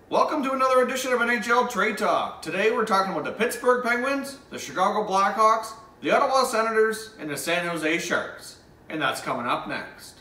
Welcome to another edition of NHL Trade Talk. Today we're talking about the Pittsburgh Penguins, the Chicago Blackhawks, the Ottawa Senators, and the San Jose Sharks. And that's coming up next.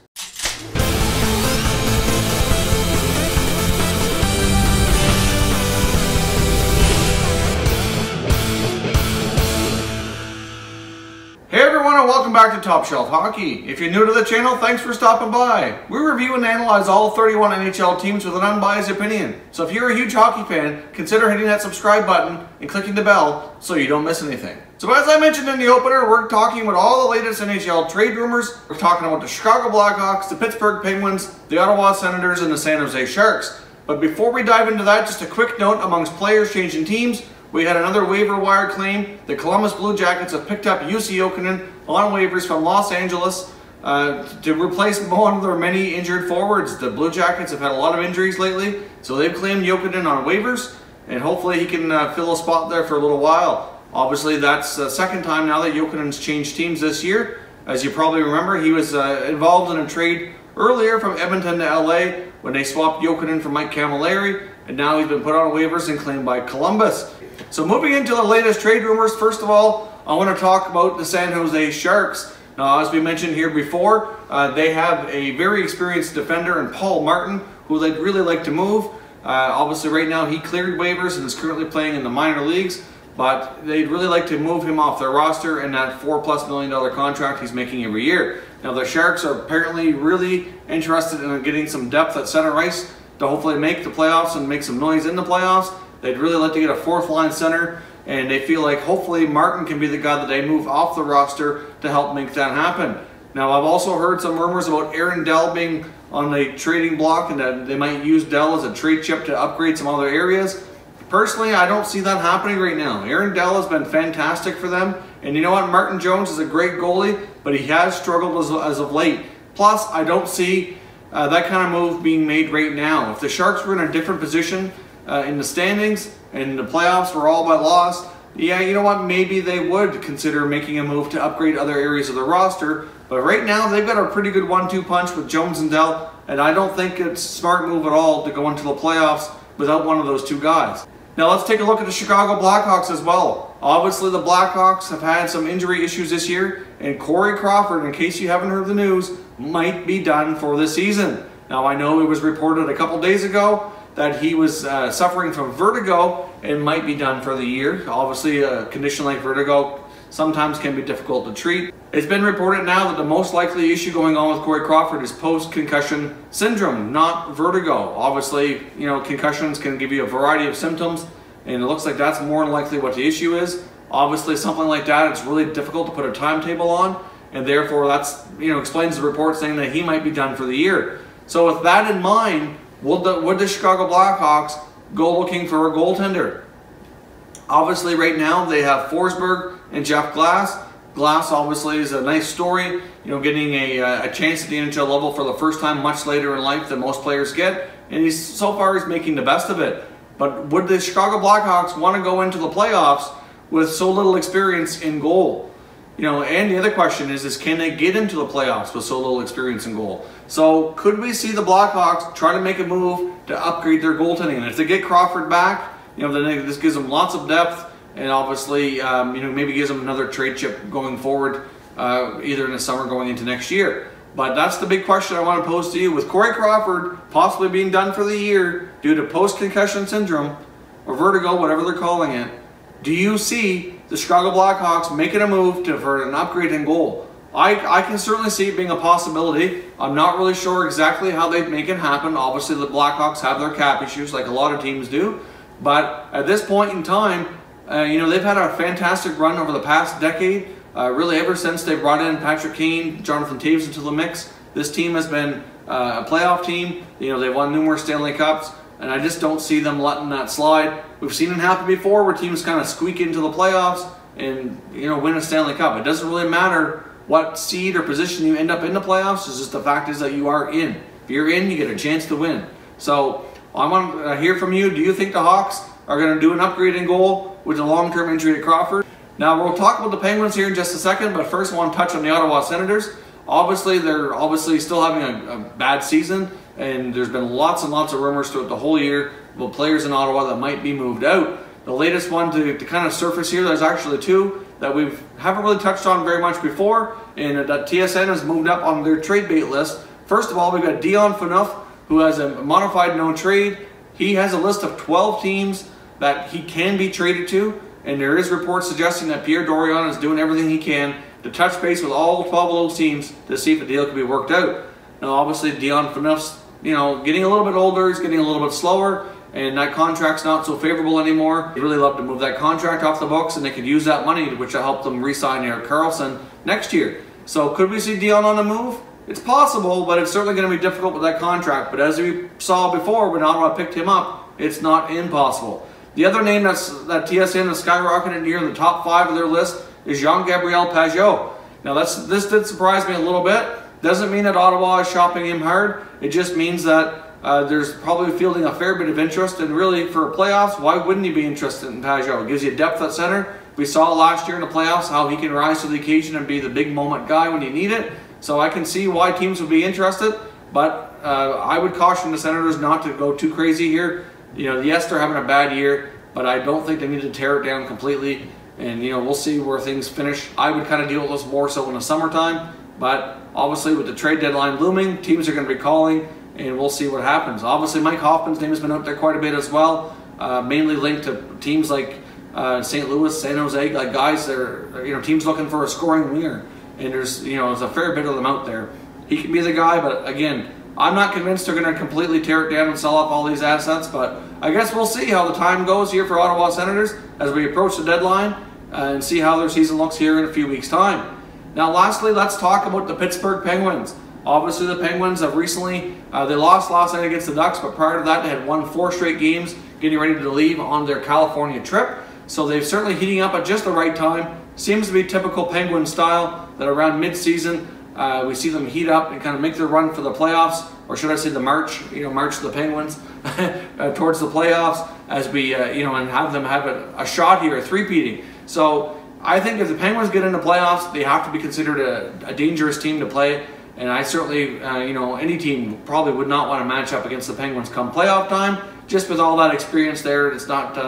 Hey everyone, and welcome back to Top Shelf Hockey. If you're new to the channel, thanks for stopping by. We review and analyze all 31 NHL teams with an unbiased opinion. So if you're a huge hockey fan, consider hitting that subscribe button and clicking the bell so you don't miss anything. So as I mentioned in the opener, we're talking about all the latest NHL trade rumors. We're talking about the Chicago Blackhawks, the Pittsburgh Penguins, the Ottawa Senators, and the San Jose Sharks. But before we dive into that, just a quick note amongst players changing teams. We had another waiver wire claim. The Columbus Blue Jackets have picked up Jussi Jokinen on waivers from Los Angeles to replace one of their many injured forwards. The Blue Jackets have had a lot of injuries lately, so they've claimed Jokinen on waivers, and hopefully he can fill a spot there for a little while. Obviously, that's the second time now that Jokinen's changed teams this year. As you probably remember, he was involved in a trade earlier from Edmonton to LA when they swapped Jokinen for Mike Camilleri, and now he's been put on waivers and claimed by Columbus. So moving into the latest trade rumors, first of all, I want to talk about the San Jose Sharks. Now, as we mentioned here before, they have a very experienced defender in Paul Martin, who they'd really like to move. Obviously, right now he cleared waivers and is currently playing in the minor leagues, but they'd really like to move him off their roster and that $4+ million contract he's making every year. Now, the Sharks are apparently really interested in getting some depth at center ice to hopefully make the playoffs and make some noise in the playoffs. They'd really like to get a fourth line center, and they feel like hopefully Martin can be the guy that they move off the roster to help make that happen. Now, I've also heard some rumors about Aaron Dell being on the trading block and that they might use Dell as a trade chip to upgrade some other areas. Personally, I don't see that happening right now. Aaron Dell has been fantastic for them, and you know what? Martin Jones is a great goalie, but he has struggled as of late. Plus, I don't see that kind of move being made right now. If the Sharks were in a different position in the standings and the playoffs were all but lost, yeah, you know what, maybe they would consider making a move to upgrade other areas of the roster. But right now they've got a pretty good 1-2 punch with Jones and Dell, and I don't think it's a smart move at all to go into the playoffs without one of those two guys. Now let's take a look at the Chicago Blackhawks as well. Obviously the Blackhawks have had some injury issues this year, and Corey Crawford, in case you haven't heard the news, might be done for the season. Now I know it was reported a couple days ago that he was suffering from vertigo and might be done for the year. Obviously, a condition like vertigo sometimes can be difficult to treat. It's been reported now that the most likely issue going on with Corey Crawford is post-concussion syndrome, not vertigo. Obviously, you know, concussions can give you a variety of symptoms, and it looks like that's more than likely what the issue is. Obviously, something like that, it's really difficult to put a timetable on, and therefore that's, you know, explains the report saying that he might be done for the year. So with that in mind, would the Chicago Blackhawks go looking for a goaltender? Obviously, right now they have Forsberg and Jeff Glass. Glass obviously is a nice story, you know, getting a chance at the NHL level for the first time much later in life than most players get, and so far he's making the best of it. But would the Chicago Blackhawks want to go into the playoffs with so little experience in goal? You know, and the other question is can they get into the playoffs with so little experience in goal? So could we see the Blackhawks try to make a move to upgrade their goaltending? And if they get Crawford back, you know, then this gives them lots of depth, and obviously, you know, maybe gives them another trade chip going forward, either in the summer going into next year. But that's the big question I want to pose to you. With Corey Crawford possibly being done for the year due to post-concussion syndrome, or vertigo, whatever they're calling it, do you see the Chicago Blackhawks making a move for an upgrade in goal? I can certainly see it being a possibility. I'm not really sure exactly how they'd make it happen. Obviously, the Blackhawks have their cap issues like a lot of teams do. But at this point in time, you know, they've had a fantastic run over the past decade. Really, ever since they brought in Patrick Kane, Jonathan Toews into the mix, this team has been a playoff team. You know, they've won numerous Stanley Cups, and I just don't see them letting that slide. We've seen it happen before where teams kind of squeak into the playoffs and, you know, win a Stanley Cup. It doesn't really matter what seed or position you end up in the playoffs. It's just the fact is that you are in. If you're in, you get a chance to win. So I want to hear from you. Do you think the Hawks are going to do an upgrade in goal with a long-term injury to Crawford? Now, we'll talk about the Penguins here in just a second, but first I want to touch on the Ottawa Senators. Obviously, they're still having a bad season, and there's been lots and lots of rumors throughout the whole year about players in Ottawa that might be moved out. The latest one to kind of surface here, there's actually two that we haven't really touched on very much before, and that TSN has moved up on their trade bait list. First of all, we've got Dion Phaneuf, who has a modified no trade. He has a list of 12 teams that he can be traded to, and there is reports suggesting that Pierre Dorion is doing everything he can to touch base with all 12 of those teams to see if a deal can be worked out. Now, obviously, Dion Phaneuf's, getting a little bit older, he's getting a little bit slower, and that contract's not so favorable anymore. They'd really love to move that contract off the books, and they could use that money, which will help them re-sign Erik Karlsson next year. So could we see Dion on the move? It's possible, but it's certainly going to be difficult with that contract. But as we saw before when Ottawa picked him up, it's not impossible. The other name that TSN has skyrocketed near the top 5 of their list is Jean-Gabriel Pageau. Now this did surprise me a little bit. Doesn't mean that Ottawa is shopping him hard. It just means that there's probably fielding a fair bit of interest, and really for playoffs, why wouldn't you be interested in Pageau? It gives you depth at center. We saw last year in the playoffs how he can rise to the occasion and be the big moment guy when you need it. So I can see why teams would be interested, but I would caution the Senators not to go too crazy here. Yes, they're having a bad year, but I don't think they need to tear it down completely. And we'll see where things finish. I would kind of deal with this more so in the summertime, but obviously with the trade deadline looming, teams are going to be calling, and we'll see what happens. Obviously, Mike Hoffman's name has been out there quite a bit as well, mainly linked to teams like St. Louis, San Jose, like guys that are, teams looking for a scoring winger, and there's a fair bit of them out there. He can be the guy, but again, I'm not convinced they're going to completely tear it down and sell off all these assets. But I guess we'll see how the time goes here for Ottawa Senators as we approach the deadline and see how their season looks here in a few weeks' time. Now, lastly, let's talk about the Pittsburgh Penguins. Obviously, the Penguins have recently, they lost last night against the Ducks, but prior to that, they had won 4 straight games, getting ready to leave on their California trip. So they've certainly heating up at just the right time. Seems to be typical Penguin style, that around mid-season, we see them heat up and kind of make their run for the playoffs, or should I say the march of the Penguins towards the playoffs, as we, and have them have a shot here, a three-peating. So I think if the Penguins get into playoffs, they have to be considered a dangerous team to play. And I certainly, any team probably would not want to match up against the Penguins come playoff time. Just with all that experience there, it's not,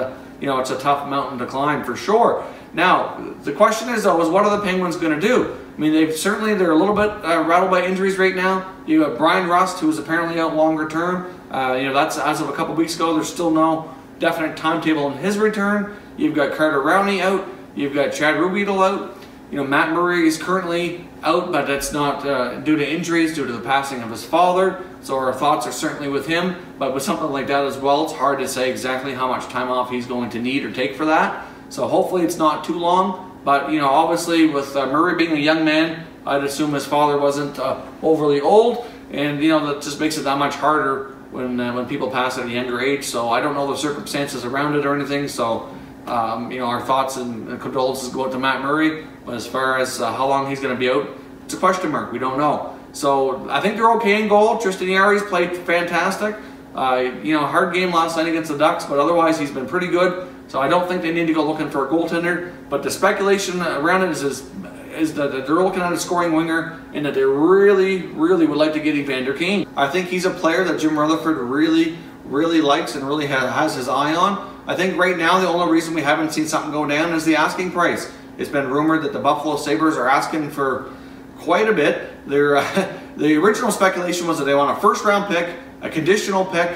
it's a tough mountain to climb for sure. Now, the question is, though, what are the Penguins going to do? I mean, they're a little bit rattled by injuries right now. You have Brian Rust, who is apparently out longer term. That's as of a couple weeks ago. There's still no definite timetable in his return. You've got Carter Rowney out. You've got Chad Ruhwedel out. Matt Murray is currently out, but that's not due to injuries, due to the passing of his father. So our thoughts are certainly with him. But with something like that as well, it's hard to say exactly how much time off he's going to need or take for that. So hopefully it's not too long. But, obviously with Murray being a young man, I'd assume his father wasn't overly old. And, that just makes it that much harder when people pass at a younger age. So I don't know the circumstances around it or anything. So, our thoughts and condolences go out to Matt Murray. But as far as how long he's going to be out, it's a question mark. We don't know. So I think they're okay in goal. Tristan Jarry's played fantastic. Hard game last night against the Ducks, but otherwise he's been pretty good. So I don't think they need to go looking for a goaltender. But the speculation around it is that they're looking at a scoring winger, and that they really, really would like to get Evander Kane. I think he's a player that Jim Rutherford really, really likes and really has his eye on. I think right now the only reason we haven't seen something go down is the asking price. It's been rumored that the Buffalo Sabres are asking for quite a bit. The original speculation was that they want a first-round pick, a conditional pick,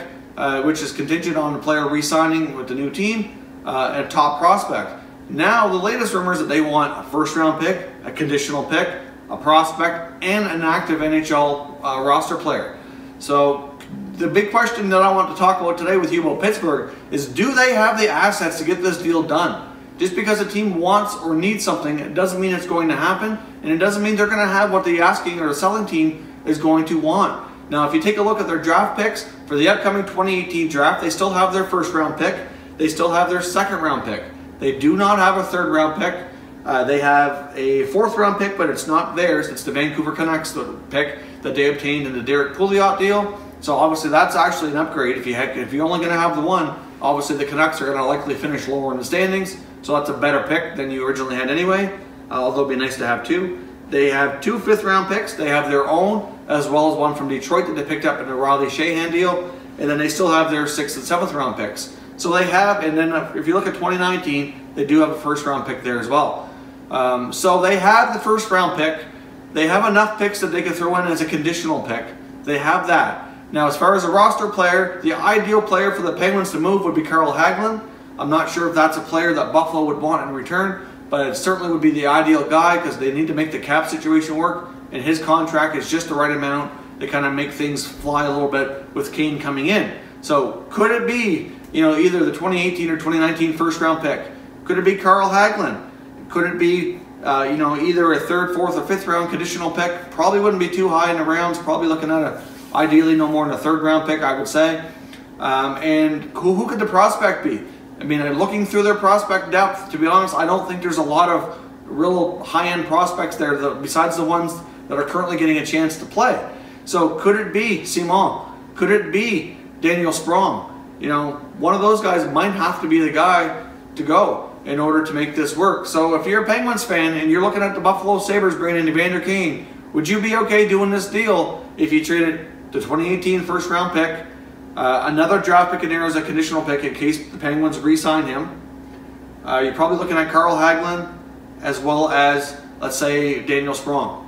which is contingent on the player re-signing with the new team, and a top prospect. Now, the latest rumor is that they want a first-round pick, a conditional pick, a prospect, and an active NHL roster player. So the big question that I want to talk about today with you about Pittsburgh is, do they have the assets to get this deal done? Just because a team wants or needs something, it doesn't mean it's going to happen, and it doesn't mean they're going to have what the asking or the selling team is going to want. Now, if you take a look at their draft picks for the upcoming 2018 draft, they still have their first-round pick. They still have their second-round pick. They do not have a third-round pick. They have a fourth-round pick, but it's not theirs. It's the Vancouver Canucks pick that they obtained in the Derek Pouliot deal. So obviously that's actually an upgrade. If you're only going to have the one, obviously the Canucks are going to likely finish lower in the standings. So that's a better pick than you originally had anyway, although it'd be nice to have 2. They have 2 fifth-round picks. They have their own, as well as one from Detroit that they picked up in the Riley Sheahan deal. and then they still have their 6th and 7th round picks. So they have, and then if you look at 2019, they do have a 1st round pick there as well. So they have the 1st round pick. They have enough picks that they can throw in as a conditional pick. They have that. Now, as far as a roster player, the ideal player for the Penguins to move would be Carl Hagelin. I'm not sure if that's a player that Buffalo would want in return, but it certainly would be the ideal guy because they need to make the cap situation work, and his contract is just the right amount to kind of make things fly a little bit with Kane coming in. So could it be, either the 2018 or 2019 1st round pick? Could it be Carl Hagelin? Could it be, either a 3rd, 4th, or 5th round conditional pick? Probably wouldn't be too high in the rounds. Probably looking at ideally no more than a 3rd round pick, I would say. And who could the prospect be? I mean, looking through their prospect depth, to be honest, I don't think there's a lot of real high-end prospects there besides the ones that are currently getting a chance to play. So could it be Simon? Could it be Daniel Sprong? One of those guys might have to be the guy to go in order to make this work. So if you're a Penguins fan and you're looking at the Buffalo Sabres bringing in Evander Kane, would you be okay doing this deal if you traded the 2018 1st round pick, another draft pick in there as a conditional pick in case the Penguins re-sign him? You're probably looking at Carl Hagelin as well as, let's say, Daniel Sprong.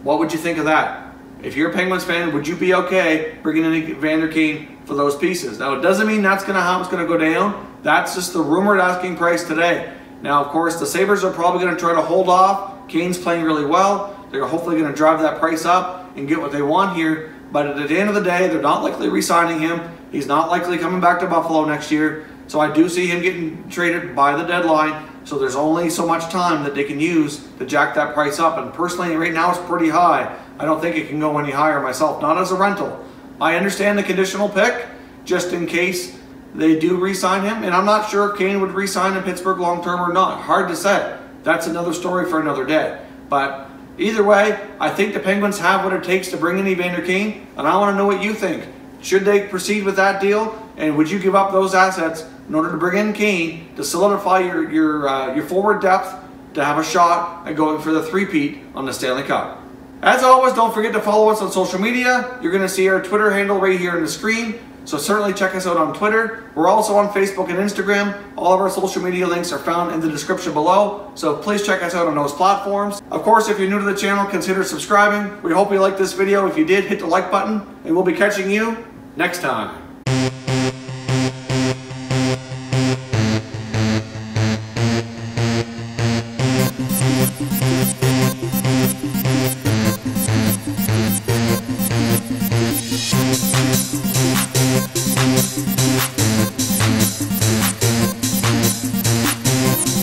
What would you think of that? If you're a Penguins fan, would you be okay bringing in Evander Kane for those pieces? Now, it doesn't mean that's how it's going to go down. That's just the rumored asking price today. Now, of course, the Sabres are probably going to try to hold off. Kane's playing really well. They're hopefully going to drive that price up and get what they want here. But at the end of the day, they're not likely re-signing him. He's not likely coming back to Buffalo next year. So I do see him getting traded by the deadline. So there's only so much time that they can use to jack that price up. And personally, right now it's pretty high. I don't think it can go any higher myself, not as a rental. I understand the conditional pick, just in case they do re-sign him. And I'm not sure if Kane would re-sign in Pittsburgh long-term or not. Hard to say. That's another story for another day. But either way, I think the Penguins have what it takes to bring in Evander Kane. And I want to know what you think. Should they proceed with that deal? And would you give up those assets in order to bring in Kane to solidify your forward depth to have a shot at going for the three-peat on the Stanley Cup? As always, don't forget to follow us on social media. You're going to see our Twitter handle right here on the screen. So certainly check us out on Twitter. We're also on Facebook and Instagram. All of our social media links are found in the description below. So please check us out on those platforms. Of course, if you're new to the channel, consider subscribing. We hope you liked this video. If you did, hit the like button, and we'll be catching you next time.